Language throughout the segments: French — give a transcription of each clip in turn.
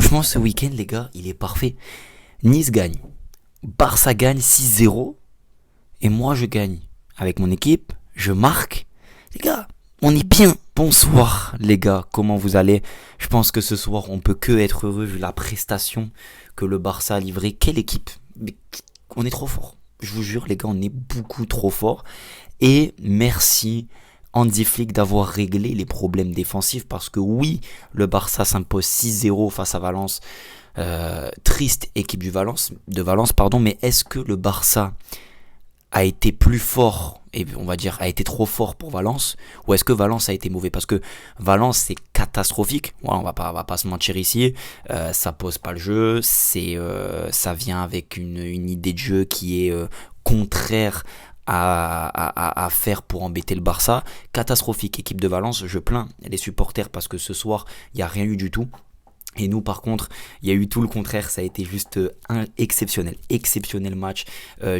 Franchement, ce week-end, les gars, il est parfait. Nice gagne. Barça gagne 6-0. Et moi, je gagne. Avec mon équipe, je marque. Les gars, on est bien. Bonsoir, les gars. Comment vous allez? Je pense que ce soir, on peut que être heureux vu la prestation que le Barça a livrée. Quelle équipe! Mais on est trop fort. Je vous jure, les gars, on est beaucoup trop fort. Et merci Hansi Flick d'avoir réglé les problèmes défensifs parce que oui, le Barça s'impose 6-0 face à Valence. Triste équipe de Valence, pardon, mais est-ce que le Barça a été plus fort, et on va dire a été trop fort pour Valence, ou est-ce que Valence a été mauvais? Parce que Valence c'est catastrophique, voilà, on va pas se mentir ici, ça pose pas le jeu, ça vient avec une idée de jeu qui est contraire à faire pour embêter le Barça. Catastrophique équipe de Valence, je plains les supporters parce que ce soir il n'y a rien eu du tout. Et nous par contre, il y a eu tout le contraire, ça a été juste exceptionnel match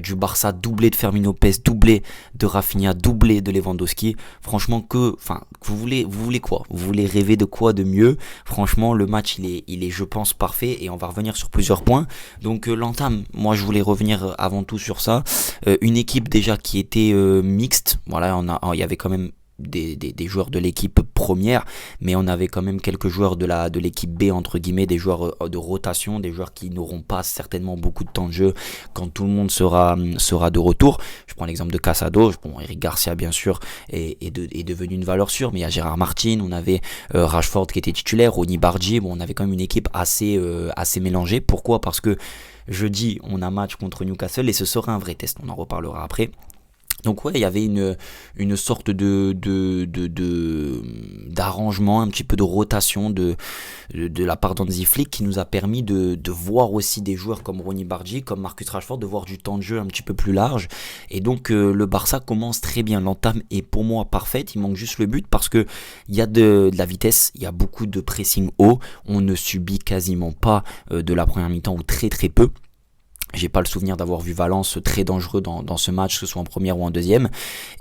du Barça, doublé de Fermin Lopez, doublé de Rafinha, doublé de Lewandowski. Franchement vous voulez quoi? Vous voulez rêver de quoi de mieux? Franchement le match il est je pense parfait et on va revenir sur plusieurs points. Donc l'entame, moi je voulais revenir avant tout sur ça. Une équipe déjà qui était mixte, voilà, il y avait quand même des joueurs de l'équipe première, mais on avait quand même quelques joueurs de l'équipe B entre guillemets, des joueurs de rotation, des joueurs qui n'auront pas certainement beaucoup de temps de jeu quand tout le monde sera de retour. Je prends l'exemple de Casado, Eric Garcia bien sûr est devenu une valeur sûre, mais il y a Gérard Martin, on avait Rashford qui était titulaire, Ronny Bardi, on avait quand même une équipe assez mélangée. Pourquoi? Parce que jeudi on a match contre Newcastle et ce sera un vrai test, on en reparlera après. Donc ouais, il y avait une sorte d'arrangement, un petit peu de rotation de la part d'Hansi Flick qui nous a permis de voir aussi des joueurs comme Ronny Bardi, comme Marcus Rashford, de voir du temps de jeu un petit peu plus large. Et donc le Barça commence très bien, l'entame est pour moi parfaite, il manque juste le but parce que il y a de la vitesse, il y a beaucoup de pressing haut, on ne subit quasiment pas de la première mi-temps ou très très peu. J'ai pas le souvenir d'avoir vu Valence très dangereux dans ce match, que ce soit en première ou en deuxième.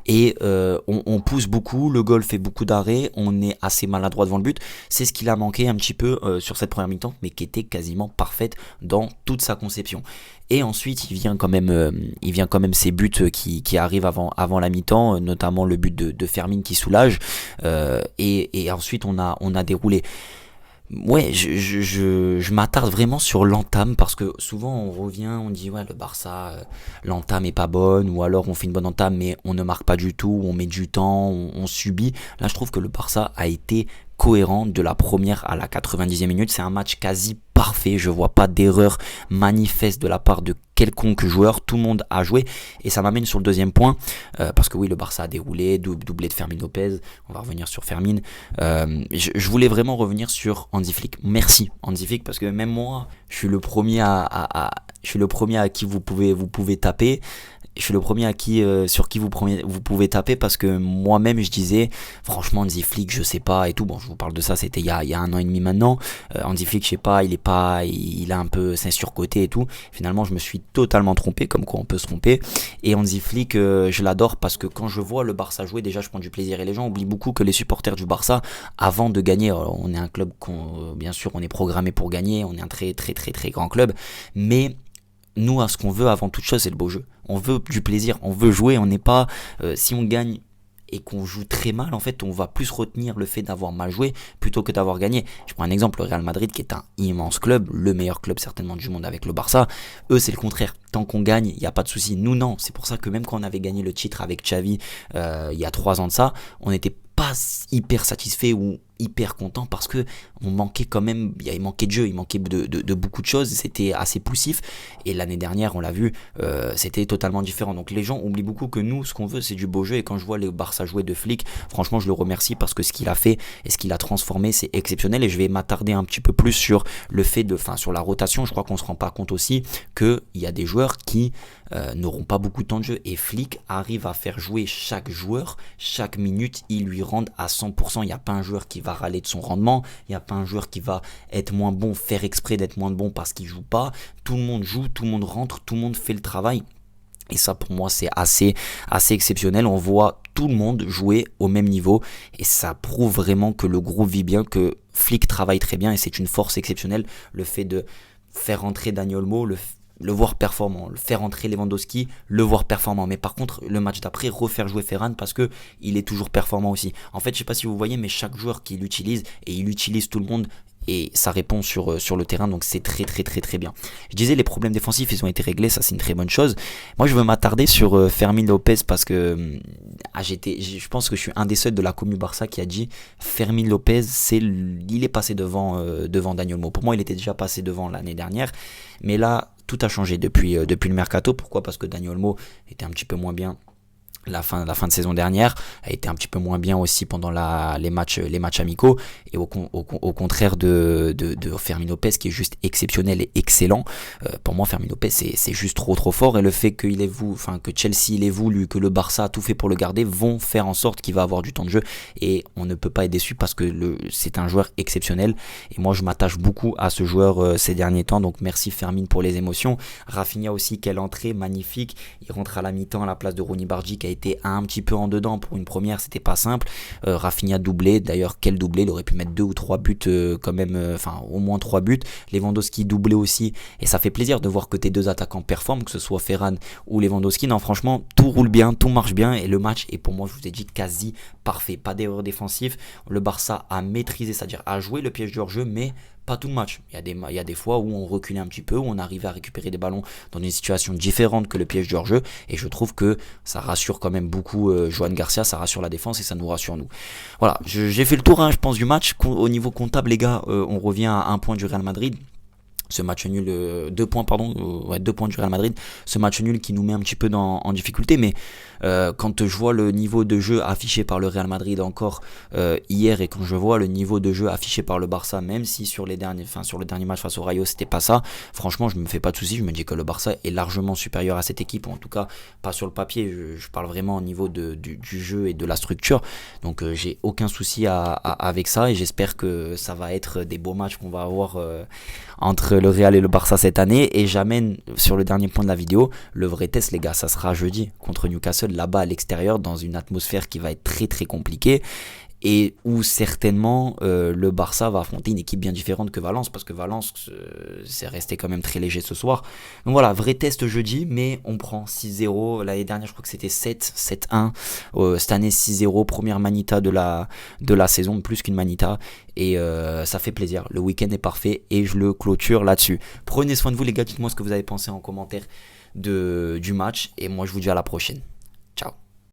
Et on pousse beaucoup, le goal fait beaucoup d'arrêts, on est assez maladroit devant le but. C'est ce qu'il a manqué un petit peu sur cette première mi-temps, mais qui était quasiment parfaite dans toute sa conception. Et ensuite, il vient quand même ces buts qui arrivent avant la mi-temps, notamment le but de Fermin qui soulage. Et ensuite, on a déroulé. Ouais, je m'attarde vraiment sur l'entame parce que souvent on revient, on dit ouais le Barça, l'entame est pas bonne, ou alors on fait une bonne entame mais on ne marque pas du tout, on met du temps, on subit. Là je trouve que le Barça a été cohérent de la première à la 90e minute, c'est un match quasi parfait, je vois pas d'erreur manifeste de la part de quelconque joueur, tout le monde a joué et ça m'amène sur le deuxième point parce que oui le Barça a déroulé, doublé de Fermin Lopez, on va revenir sur Fermin. Je voulais vraiment revenir sur Hansi Flick. Merci Hansi Flick parce que même moi je suis le premier à qui vous pouvez taper. Je suis le premier sur qui vous pouvez taper parce que moi-même je disais franchement Hansi Flick je sais pas et tout, bon je vous parle de ça, c'était il y a 1 an et demi maintenant. Hansi Flick je sais pas, il a un peu c'est surcoté et tout. Finalement je me suis totalement trompé, comme quoi on peut se tromper. Et Hansi Flick je l'adore parce que quand je vois le Barça jouer, déjà je prends du plaisir et les gens oublient beaucoup que les supporters du Barça avant de gagner, alors, on est un club bien sûr on est programmé pour gagner, on est un très très très très grand club, mais nous, ce qu'on veut avant toute chose, c'est le beau jeu. On veut du plaisir, on veut jouer, on n'est pas... si on gagne et qu'on joue très mal, en fait, on va plus retenir le fait d'avoir mal joué plutôt que d'avoir gagné. Je prends un exemple, le Real Madrid, qui est un immense club, le meilleur club certainement du monde avec le Barça. Eux, c'est le contraire. Tant qu'on gagne, il n'y a pas de souci. Nous, non. C'est pour ça que même quand on avait gagné le titre avec Xavi, il y a 3 ans de ça, on n'était pas hyper satisfait ou hyper content parce que on manquait quand même, il manquait de jeu, il manquait de beaucoup de choses, c'était assez poussif et l'année dernière on l'a vu, c'était totalement différent. Donc les gens oublient beaucoup que nous ce qu'on veut c'est du beau jeu et quand je vois les Barça jouer de Flick, franchement je le remercie parce que ce qu'il a fait et ce qu'il a transformé c'est exceptionnel et je vais m'attarder un petit peu plus sur le fait sur la rotation. Je crois qu'on se rend pas compte aussi qu'il y a des joueurs qui n'auront pas beaucoup de temps de jeu et Flick arrive à faire jouer chaque joueur, chaque minute il lui rend à 100%. Il n'y a pas un joueur qui va râler de son rendement, il n'y a pas un joueur qui va être moins bon, faire exprès d'être moins bon parce qu'il joue pas. Tout le monde joue, tout le monde rentre, tout le monde fait le travail. Et ça pour moi c'est assez exceptionnel. On voit tout le monde jouait au même niveau et ça prouve vraiment que le groupe vit bien, que Flick travaille très bien et c'est une force exceptionnelle. Le fait de faire rentrer Dani Olmo, le voir performant, le faire entrer Lewandowski, le voir performant. Mais par contre, le match d'après, refaire jouer Ferran parce que il est toujours performant aussi. En fait, je sais pas si vous voyez, mais chaque joueur qu'il utilise, et il utilise tout le monde, et ça répond sur le terrain, donc c'est très très très très bien. Je disais, les problèmes défensifs, ils ont été réglés, ça c'est une très bonne chose. Moi, je veux m'attarder sur Fermin Lopez parce que je pense que je suis un des seuls de la commu Barça qui a dit Fermin Lopez, il est passé devant Dani Olmo. Pour moi, il était déjà passé devant l'année dernière, mais là, tout a changé depuis le mercato. Pourquoi ? Parce que Dani Olmo était un petit peu moins bien la fin de saison dernière, a été un petit peu moins bien aussi pendant les matchs amicaux, et au contraire de Fermin Lopez qui est juste exceptionnel et excellent. Pour moi, Fermin Lopez c'est juste trop fort, et le fait que Chelsea il ait voulu, que le Barça a tout fait pour le garder, vont faire en sorte qu'il va avoir du temps de jeu, et on ne peut pas être déçu parce que c'est un joueur exceptionnel, et moi je m'attache beaucoup à ce joueur ces derniers temps, donc merci Fermin pour les émotions. Rafinha aussi, quelle entrée magnifique, il rentre à la mi-temps à la place de Ronny Bargi qui a été un petit peu en dedans pour une première, c'était pas simple. Rafinha doublé, d'ailleurs quel doublé, il aurait pu mettre 2 ou 3 buts quand même, au moins 3 buts. Lewandowski doublé aussi, et ça fait plaisir de voir que tes deux attaquants performent, que ce soit Ferran ou Lewandowski. Non, franchement, tout roule bien, tout marche bien, et le match est pour moi, je vous ai dit, quasi parfait. Pas d'erreur défensive, le Barça a maîtrisé, c'est-à-dire a joué le piège du hors-jeu, mais pas tout le match. Il y a des fois où on reculait un petit peu, où on arrivait à récupérer des ballons dans une situation différente que le piège du hors-jeu, et je trouve que ça rassure quand même beaucoup Joan Garcia, ça rassure la défense et ça nous rassure nous. Voilà, j'ai fait le tour, je pense, du match. Au niveau comptable, les gars, on revient à 1 point du Real Madrid. Ce match nul, 2 points du Real Madrid, ce match nul qui nous met un petit peu en difficulté, mais quand je vois le niveau de jeu affiché par le Real Madrid encore hier, et quand je vois le niveau de jeu affiché par le Barça, même si sur le dernier match face au Rayo c'était pas ça, franchement je me fais pas de soucis, je me dis que le Barça est largement supérieur à cette équipe, en tout cas pas sur le papier, je parle vraiment au niveau du jeu et de la structure, donc j'ai aucun souci avec ça, et j'espère que ça va être des beaux matchs qu'on va avoir entre le Real et le Barça cette année. Et j'amène sur le dernier point de la vidéo le vrai test, les gars, ça sera jeudi contre Newcastle, là-bas à l'extérieur, dans une atmosphère qui va être très très compliquée, et où certainement le Barça va affronter une équipe bien différente que Valence, parce que Valence c'est resté quand même très léger ce soir. Donc voilà, vrai test jeudi, mais on prend 6-0. L'année dernière je crois que c'était 7-1, cette année 6-0, première manita de la saison, plus qu'une manita, et ça fait plaisir. Le week-end est parfait et je le clôture là-dessus. Prenez soin de vous les gars, dites-moi ce que vous avez pensé en commentaire du match, et moi je vous dis à la prochaine. Ciao.